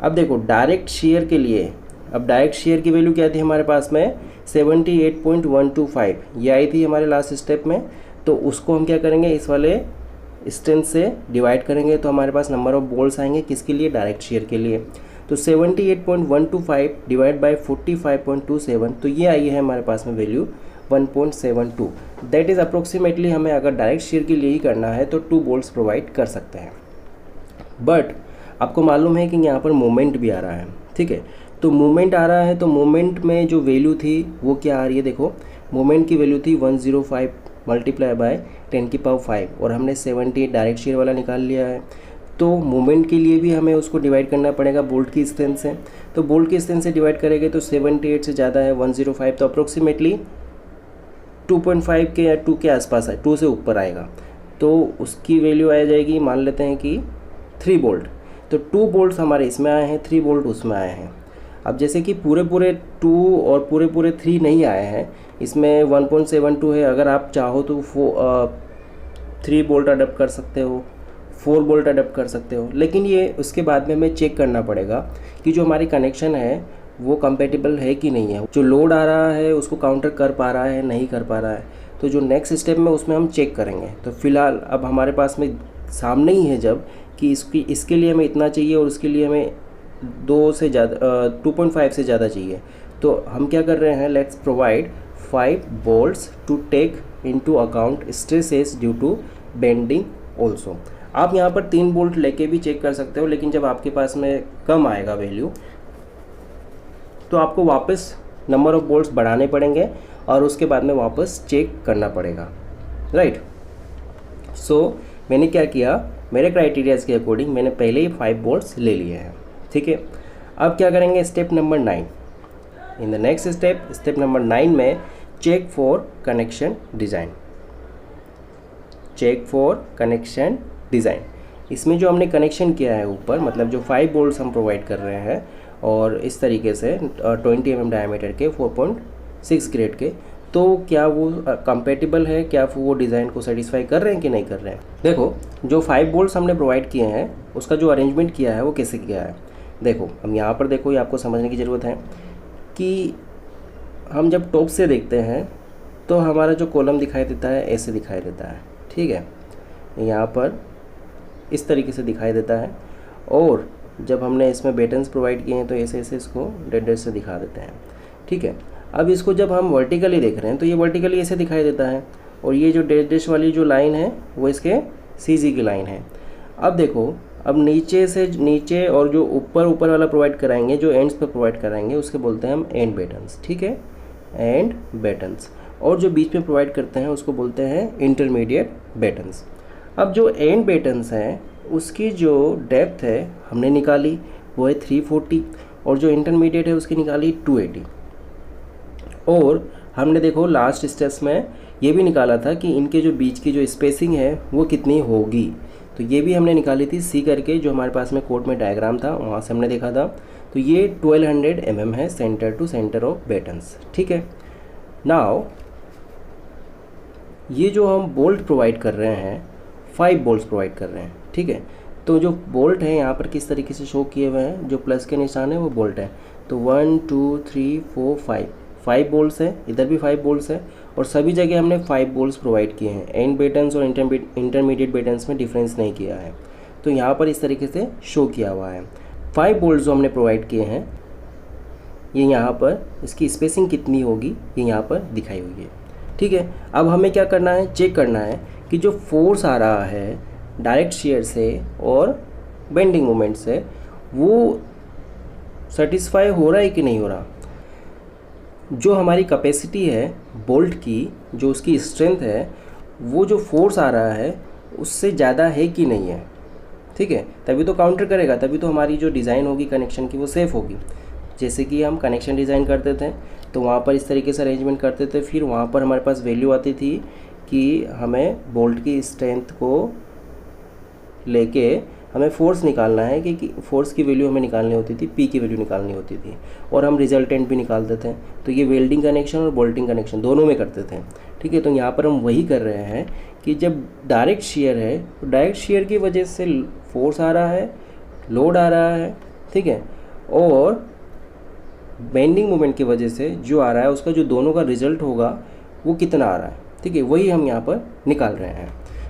अब देखो direct share के लिए, अब डायरेक्ट शेयर की वैल्यू क्या थी हमारे पास में 78.125, ये आई थी हमारे लास्ट स्टेप में। तो उसको हम क्या करेंगे, इस वाले स्ट्रेंथ से डिवाइड करेंगे तो हमारे पास नंबर ऑफ बोल्ट्स आएंगे किसके लिए, डायरेक्ट शेयर के लिए। तो 78.125 डिवाइड बाई 45.27, तो ये आई है हमारे पास में वैल्यू 1.72। दैट इज़ अप्रोक्सीमेटली हमें अगर डायरेक्ट शेयर के लिए ही करना है तो 2 बोल्ट्स प्रोवाइड कर सकते हैं। बट आपको मालूम है कि यहाँ पर मोमेंट भी आ रहा है, ठीक है। तो मोमेंट आ रहा है तो मोमेंट में जो वैल्यू थी वो क्या आ रही है, देखो मोमेंट की वैल्यू थी 105 मल्टीप्लाई बाय 10⁵ और हमने 78 डायरेक्ट शेयर वाला निकाल लिया है। तो मोमेंट के लिए भी हमें उसको डिवाइड करना पड़ेगा बोल्ट की स्ट्रेंथ से। तो बोल्ट की स्ट्रेंथ से डिवाइड करेंगे तो 78 से ज़्यादा है 105, तो अप्रोक्सीमेटली 2.5 के या 2 के आसपास है, 2 से ऊपर आएगा। तो उसकी वैल्यू आ जाएगी, मान लेते हैं कि 3 बोल्ट। तो 2 बोल्ट्स हमारे इसमें आए हैं, 3 बोल्ट उसमें आए हैं। अब जैसे कि पूरे 2 और पूरे 3 नहीं आए हैं, इसमें 1.72 है, अगर आप चाहो तो 3 बोल्ट अडप्ट कर सकते हो, 4 बोल्ट अडप्ट कर सकते हो। लेकिन ये उसके बाद में हमें चेक करना पड़ेगा कि जो हमारी कनेक्शन है वो कंपेटिबल है कि नहीं है, जो लोड आ रहा है उसको काउंटर कर पा रहा है नहीं कर पा रहा है। तो जो नेक्स्ट स्टेप में उसमें हम चेक करेंगे। तो फिलहाल अब हमारे पास में सामने ही है जब कि इसके लिए हमें इतना चाहिए और उसके लिए हमें 2 से ज़्यादा 2.5 से ज़्यादा चाहिए। तो हम क्या कर रहे हैं, let's provide 5 bolts to take into account stresses due to bending also. आप यहाँ पर 3 बोल्ट लेके भी चेक कर सकते हो, लेकिन जब आपके पास में कम आएगा वैल्यू तो आपको वापस नंबर ऑफ बोल्ट्स बढ़ाने पड़ेंगे और उसके बाद में वापस चेक करना पड़ेगा, राइट। सो मैंने क्या किया, मेरे क्राइटेरियाज़ के अकॉर्डिंग मैंने पहले ही 5 बोल्ट्स ले लिए हैं, ठीक है। अब क्या करेंगे, step number 9। In the next step number 9 में check for connection design. Check for connection design, इसमें जो हमने कनेक्शन किया है ऊपर, मतलब जो 5 बोल्ट्स हम प्रोवाइड कर रहे हैं और इस तरीके से 20 mm डायमीटर के 4.6 ग्रेड के, तो क्या वो कंपेटिबल है, क्या वो डिज़ाइन को सेटिस्फाई कर रहे हैं कि नहीं कर रहे हैं। देखो जो 5 बोल्ट्स हमने प्रोवाइड किए हैं उसका जो अरेंजमेंट किया है वो कैसे किया है। देखो हम यहाँ पर देखो, ये आपको समझने की ज़रूरत है कि हम जब टॉप से देखते हैं तो हमारा जो कॉलम दिखाई देता है ऐसे दिखाई देता है, ठीक है, यहाँ पर इस तरीके से दिखाई देता है। और जब हमने इसमें बटन्स प्रोवाइड किए हैं तो ऐसे ऐसे इसको डेड से दिखा देते हैं, ठीक है। अब इसको जब हम वर्टिकली देख रहे हैं तो ये वर्टिकली ऐसे दिखाई देता है और ये जो डैश वाली जो लाइन है वो इसके सीजी की लाइन है। अब देखो, अब नीचे से नीचे और जो ऊपर वाला प्रोवाइड कराएंगे, जो एंड्स पर प्रोवाइड कराएंगे उसके बोलते हैं हम एंड बटन्स, ठीक है, एंड बटन्स। और जो बीच में प्रोवाइड करते हैं उसको बोलते हैं इंटरमीडिएट बटन्स। अब जो एंड बटन्स हैं उसकी जो डेप्थ है हमने निकाली वो है 340 और जो इंटरमीडिएट है उसकी निकाली 280। और हमने देखो लास्ट स्टेप्स में ये भी निकाला था कि इनके जो बीच की जो स्पेसिंग है वो कितनी होगी, तो ये भी हमने निकाली थी सी करके, जो हमारे पास में कोड में डायग्राम था वहाँ से हमने देखा था। तो ये 1200 mm है centre to centre of battens, ठीक है। नाउ ये जो हम बोल्ट प्रोवाइड कर रहे हैं 5 बोल्ट्स प्रोवाइड कर रहे हैं, ठीक है। तो जो बोल्ट है यहाँ पर किस तरीके से शो किए हुए हैं, जो प्लस के निशान है वो बोल्ट है। तो 1 2 3 4 5 बोल्ट्स है, इधर भी 5 बोल्ट्स है और सभी जगह हमने 5 बोल्ट्स प्रोवाइड किए हैं। एंड बटन्स और इंटरमीडिएट बटन्स में डिफरेंस नहीं किया है, तो यहाँ पर इस तरीके से शो किया हुआ है। 5 बोल्ट्स जो हमने प्रोवाइड किए हैं ये यहाँ पर इसकी स्पेसिंग कितनी होगी ये यहाँ पर दिखाई हुई है, ठीक है। अब हमें क्या करना है, चेक करना है कि जो फोर्स आ रहा है डायरेक्ट शेयर से और बेंडिंग मोमेंट से वो सेटिस्फाई हो रहा है कि नहीं हो रहा। जो हमारी कैपेसिटी है बोल्ट की, जो उसकी स्ट्रेंथ है, वो जो फोर्स आ रहा है उससे ज़्यादा है कि नहीं है, ठीक है। तभी तो काउंटर करेगा, तभी तो हमारी जो डिज़ाइन होगी कनेक्शन की वो सेफ़ होगी। जैसे कि हम कनेक्शन डिज़ाइन करते थे तो वहाँ पर इस तरीके से अरेंजमेंट करते थे, फिर वहाँ पर हमारे पास वैल्यू आती थी कि हमें बोल्ट की स्ट्रेंथ को लेके हमें फोर्स निकालना है कि फोर्स की वैल्यू हमें निकालनी होती थी, पी की वैल्यू निकालनी होती थी और हम रिजल्टेंट भी निकालते थे। तो ये वेल्डिंग कनेक्शन और बोल्टिंग कनेक्शन दोनों में करते थे, ठीक है। तो यहाँ पर हम वही कर रहे हैं कि जब डायरेक्ट शेयर है तो डायरेक्ट शेयर की वजह से फोर्स आ रहा है, लोड आ रहा है, ठीक है, और बेंडिंग मोमेंट की वजह से जो आ रहा है उसका जो दोनों का रिजल्ट होगा वो कितना आ रहा है, ठीक है, वही हम यहाँ पर निकाल रहे हैं।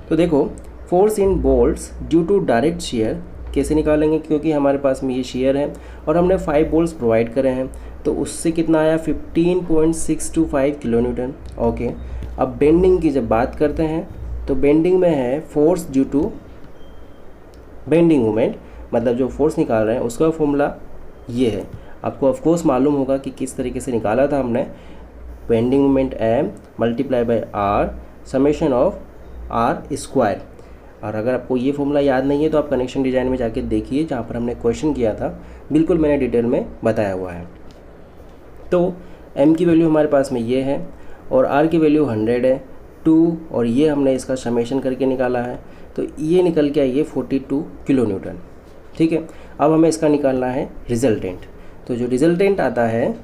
तो देखो, force in bolts due to direct shear कैसे निकालेंगे, क्योंकि हमारे पास में ये शेयर है और हमने 5 बोल्ट्स प्रोवाइड करे हैं, तो उससे कितना आया 15.625 किलो न्यूटन। ओके, अब बेंडिंग की जब बात करते हैं तो बेंडिंग में है force due to bending moment, मतलब जो फोर्स निकाल रहे हैं उसका फॉर्मूला ये है। आपको ऑफकोर्स मालूम होगा कि किस तरीके से निकाला था हमने, bending moment m multiply by r summation of r square. और अगर आपको ये फॉर्मूला याद नहीं है तो आप कनेक्शन डिज़ाइन में जाके देखिए, जहाँ पर हमने क्वेश्चन किया था, बिल्कुल मैंने डिटेल में बताया हुआ है। तो m की वैल्यू हमारे पास में ये है और r की वैल्यू 100 है 2, और ये हमने इसका समेशन करके निकाला है, तो ये निकल के आई है 42 किलो न्यूटन। ठीक है, अब हमें इसका निकालना है रिजल्टेंट। तो जो रिजल्टेंट आता है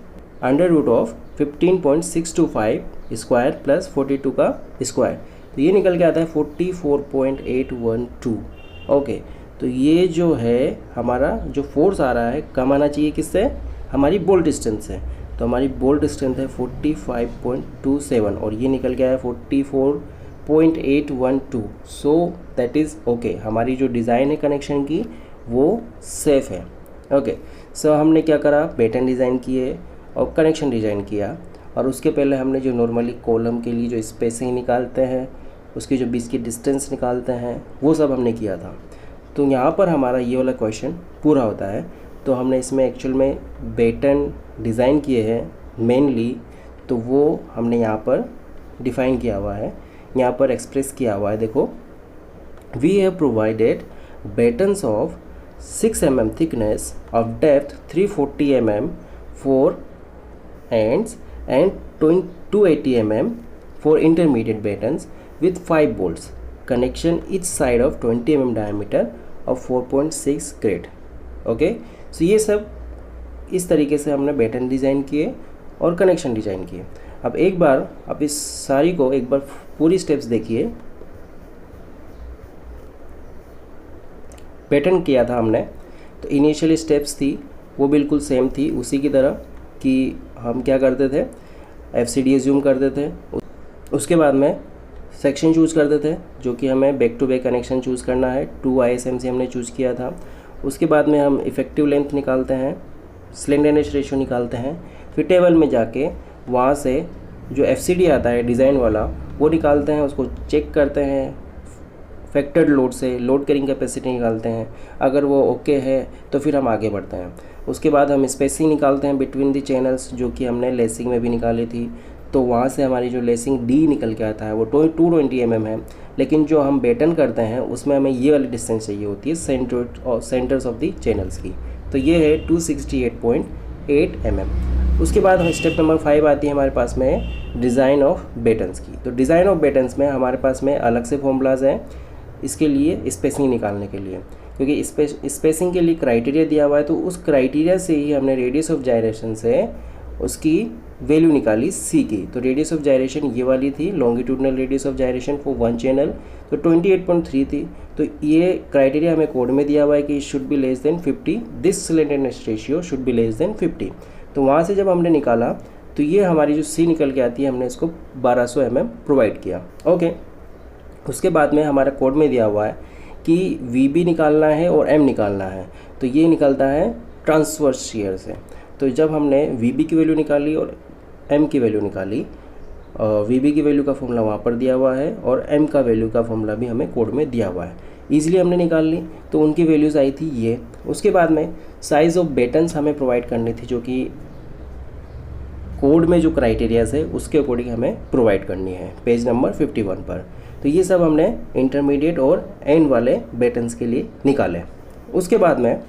under root of 15.625 square plus 42 का स्क्वायर, तो ये निकल के आता है 44.812। ओके, तो ये जो है हमारा जो फोर्स आ रहा है कम आना चाहिए किससे, हमारी बोल्ट डिस्टेंस से। तो हमारी बोल्ट डिस्टेंस है 45.27 और ये निकल के आया 44.812। सो दैट इज़ ओके, हमारी जो डिज़ाइन है कनेक्शन की वो सेफ़ है। ओके, सो हमने क्या करा, पैटर्न डिज़ाइन किए और कनेक्शन डिज़ाइन किया, और उसके पहले हमने जो नॉर्मली कॉलम के लिए जो स्पेसिंग निकालते हैं, उसकी जो बीच की डिस्टेंस निकालते हैं, वो सब हमने किया था। तो यहाँ पर हमारा ये वाला क्वेश्चन पूरा होता है। तो हमने इसमें एक्चुअल में पैटर्न डिज़ाइन किए हैं मेनली, तो वो हमने यहाँ पर डिफ़ाइन किया हुआ है, यहाँ पर एक्सप्रेस किया हुआ है। देखो, we have provided battens of 6 mm thickness of depth 340 mm for ends and 280 mm for intermediate battens with 5 bolts connection each side of 20 mm diameter of 4.6 grade। Okay, सो ये सब इस तरीके से हमने बैटन डिज़ाइन किए और कनेक्शन डिज़ाइन किए। अब एक बार आप इस सारी को एक बार पूरी स्टेप्स देखिए। पैटर्न किया था हमने, तो इनिशियल स्टेप्स थी वो बिल्कुल सेम थी उसी की तरह, कि हम क्या करते थे, FCD एज्यूम करते थे, उसके बाद में सेक्शन चूज़ करते थे जो कि हमें back to back connection choose करना है, 2 ISMC हमने चूज़ किया था। उसके बाद में हम इफ़ेक्टिव लेंथ निकालते हैं, स्लेंडरनेस रेशियो निकालते हैं, फिर टेबल में जाके वहाँ से जो FCD आता है डिज़ाइन वाला वो निकालते हैं, उसको चेक करते हैं, फैक्टर्ड लोड से लोड कैरिंग कैपेसिटी निकालते हैं। अगर वो ओके है तो फिर हम आगे बढ़ते हैं। उसके बाद हम स्पेसिंग निकालते हैं बिटवीन द चैनल्स, जो कि हमने लेसिंग में भी निकाली थी। तो वहाँ से हमारी जो लेसिंग D निकल के आता है वो 220 mm है, लेकिन जो हम बैटन करते हैं उसमें हमें ये वाली डिस्टेंस चाहिए होती है सेंटर्स ऑफ द चैनल्स की। तो ये है 268.8 mm। उसके बाद हम स्टेप नंबर 5 आती है हमारे पास में डिज़ाइन ऑफ बैटन्स की। तो डिज़ाइन ऑफ बैटन्स में हमारे पास में अलग से फॉर्मूलाज हैं इसके लिए, स्पेसिंग निकालने के लिए, क्योंकि स्पेसिंग के लिए क्राइटेरिया दिया हुआ है। तो उस क्राइटेरिया से ही हमने रेडियस ऑफ जायरेशन से उसकी वैल्यू निकाली C की। तो रेडियस ऑफ जायरेशन ये वाली थी, longitudinal radius of gyration for 1 channel, तो 28.3 थी। तो ये क्राइटेरिया हमें कोड में दिया हुआ है कि should be less than 50, this slenderness ratio should be less than 50। तो वहाँ से जब हमने निकाला तो ये हमारी जो C निकल के आती है, हमने इसको 1200 mm प्रोवाइड किया। ओके, उसके बाद में हमारा कोड में दिया हुआ है कि VB निकालना है और M निकालना है, तो ये निकलता है ट्रांसवर्स शियर से। तो जब हमने VB की वैल्यू निकाली और M की वैल्यू निकाली, VB की वैल्यू का फॉर्मूला वहाँ पर दिया हुआ है और M का वैल्यू का फॉर्मूला भी हमें कोड में दिया हुआ है, ईजिली हमने निकाल ली। तो उनकी वैल्यूज़ आई थी ये। उसके बाद में साइज़ ऑफ बैटन्स हमें प्रोवाइड करनी थी, जो कि कोड में जो क्राइटेरियाज है उसके अकॉर्डिंग हमें प्रोवाइड करनी है पेज नंबर 51 पर। तो ये सब हमने इंटरमीडिएट और एंड वाले बैटन्स के लिए निकाले। उसके बाद में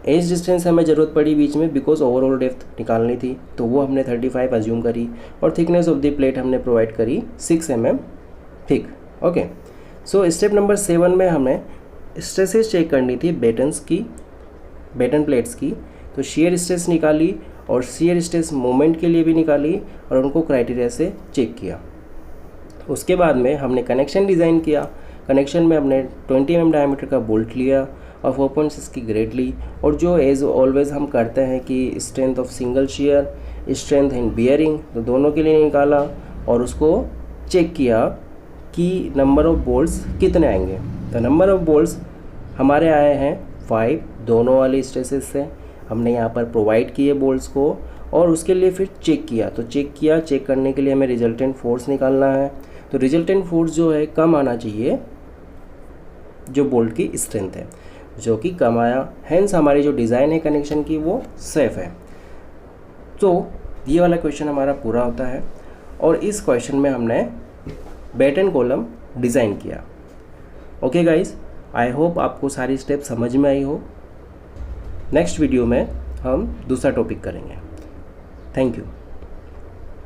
एज डिस्टेंस हमें ज़रूरत पड़ी बीच में, बिकॉज ओवरऑल डेप्थ निकालनी थी, तो वो हमने 35 अज्यूम करी, और थिकनेस ऑफ द प्लेट हमने प्रोवाइड करी 6 mm thick. Okay, so step number 7 में हमें स्ट्रेसेस चेक करनी थी बैटन्स की, बैटन प्लेट्स की। तो शेयर स्ट्रेस निकाली और शेयर स्ट्रेस मोमेंट के लिए भी निकाली और उनको क्राइटेरिया से चेक किया। उसके बाद में हमने कनेक्शन डिज़ाइन किया। कनेक्शन में हमने 20 mm डायमीटर का बोल्ट लिया और 4.6 की ग्रेटली। और जो एज ऑलवेज हम करते हैं कि strength of single share, strength in bearing, तो दोनों के लिए निकाला और उसको चेक किया कि नंबर ऑफ़ बोल्ट्स कितने आएंगे। तो नंबर ऑफ़ बोल्ट्स हमारे आए हैं 5 दोनों वाले स्ट्रेसेस से। हमने यहाँ पर प्रोवाइड किए बोल्ट्स को और उसके लिए फिर चेक किया। तो चेक करने के लिए हमें रिजल्टेंट फोर्स निकालना है। तो रिजल्टेंट फोर्स जो है कम आना चाहिए जो बोल्ट की स्ट्रेंथ है, जो कि कम आया, हेंस हमारी जो डिज़ाइन है कनेक्शन की वो सेफ़ है। तो ये वाला क्वेश्चन हमारा पूरा होता है और इस क्वेश्चन में हमने बैटन कॉलम डिज़ाइन किया। ओके गाइस, आई होप आपको सारी स्टेप समझ में आई हो। नेक्स्ट वीडियो में हम दूसरा टॉपिक करेंगे। Thank you.